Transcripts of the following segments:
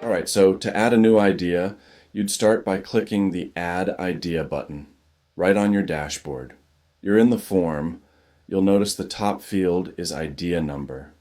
All right, so to add a new idea, you'd start by clicking the Add Idea button right on your dashboard. You're in the form. You'll notice the top field is idea number.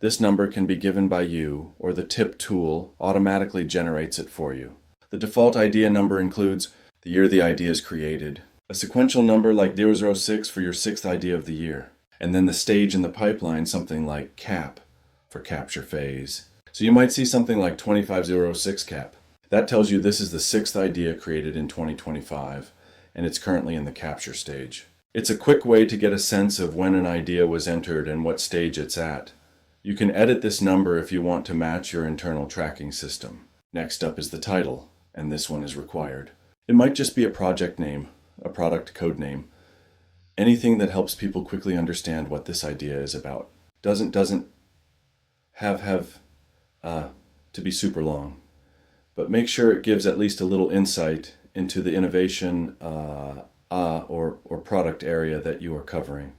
This number can be given by you, or the tip tool automatically generates it for you. The default idea number includes the year the idea is created, a sequential number like 006 for your sixth idea of the year, and then the stage in the pipeline, something like CAP for capture phase. So you might see something like 2506 CAP. That tells you this is the sixth idea created in 2025, and it's currently in the capture stage. It's a quick way to get a sense of when an idea was entered and what stage it's at. You can edit this number if you want to match your internal tracking system. Next up is the title, and this one is required. It might just be a project name, a product code name, anything that helps people quickly understand what this idea is about. Doesn't have to be super long, but make sure it gives at least a little insight into the innovation or product area that you are covering.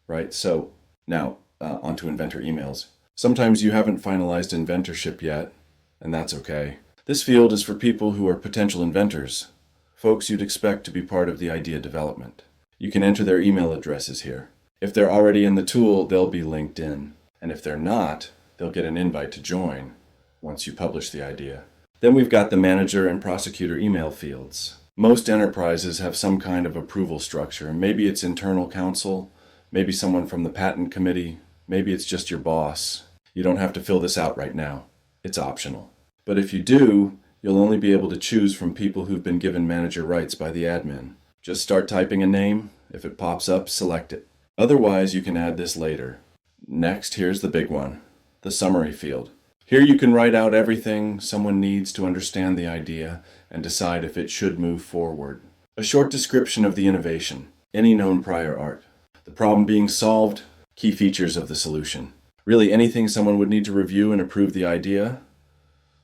Right? So now onto inventor emails. Sometimes you haven't finalized inventorship yet, and that's okay. This field is for people who are potential inventors, folks you'd expect to be part of the idea development. You can enter their email addresses here. If they're already in the tool, they'll be linked in. And if they're not, they'll get an invite to join once you publish the idea. Then we've got the manager and prosecutor email fields. Most enterprises have some kind of approval structure. Maybe it's internal counsel, maybe someone from the patent committee, maybe it's just your boss. You don't have to fill this out right now. It's optional. But if you do, you'll only be able to choose from people who've been given manager rights by the admin. Just start typing a name. If it pops up, select it. Otherwise, you can add this later. Next, here's the big one, the summary field. Here you can write out everything someone needs to understand the idea and decide if it should move forward. A short description of the innovation, any known prior art, the problem being solved, key features of the solution. Really anything someone would need to review and approve the idea,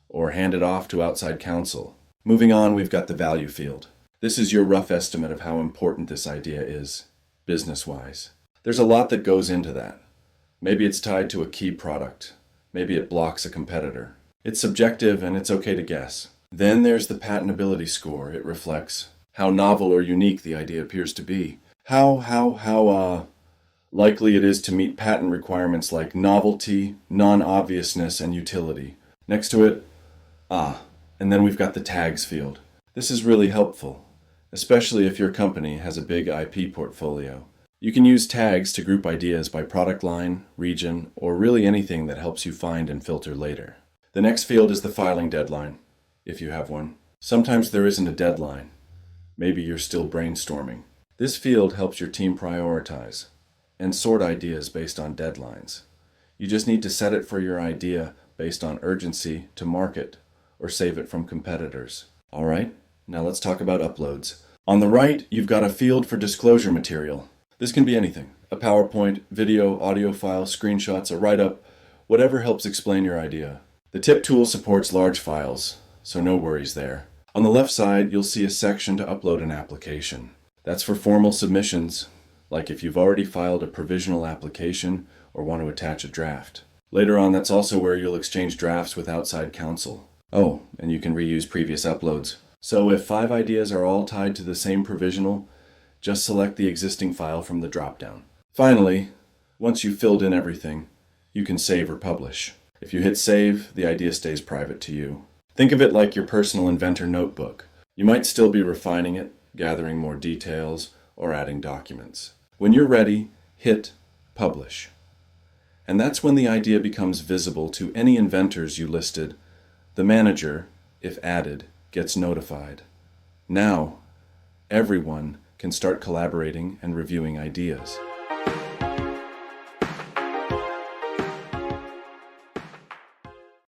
or hand it off to outside counsel. Moving on, we've got the value field. This is your rough estimate of how important this idea is, business-wise. There's a lot that goes into that. Maybe it's tied to a key product. Maybe it blocks a competitor. It's subjective and it's okay to guess. Then there's the patentability score. It reflects how novel or unique the idea appears to be. How likely it is to meet patent requirements like novelty, non-obviousness, and utility. Next to it, and then we've got the tags field. This is really helpful, especially if your company has a big IP portfolio. You can use tags to group ideas by product line, region, or really anything that helps you find and filter later. The next field is the filing deadline, if you have one. Sometimes there isn't a deadline. Maybe you're still brainstorming. This field helps your team prioritize and sort ideas based on deadlines. You just need to set it for your idea based on urgency to market or save it from competitors. All right, now let's talk about uploads. On the right, you've got a field for disclosure material. This can be anything, a PowerPoint, video, audio file, screenshots, a write-up, whatever helps explain your idea. The tip tool supports large files, so no worries there. On the left side, you'll see a section to upload an application. That's for formal submissions, like if you've already filed a provisional application or want to attach a draft. Later on, that's also where you'll exchange drafts with outside counsel. Oh, and you can reuse previous uploads. So if 5 ideas are all tied to the same provisional, just select the existing file from the drop-down. Finally, once you've filled in everything, you can save or publish. If you hit save, the idea stays private to you. Think of it like your personal inventor notebook. You might still be refining it, gathering more details, or adding documents. When you're ready, hit publish. And that's when the idea becomes visible to any inventors you listed. The manager, if added, gets notified. Now, everyone can start collaborating and reviewing ideas.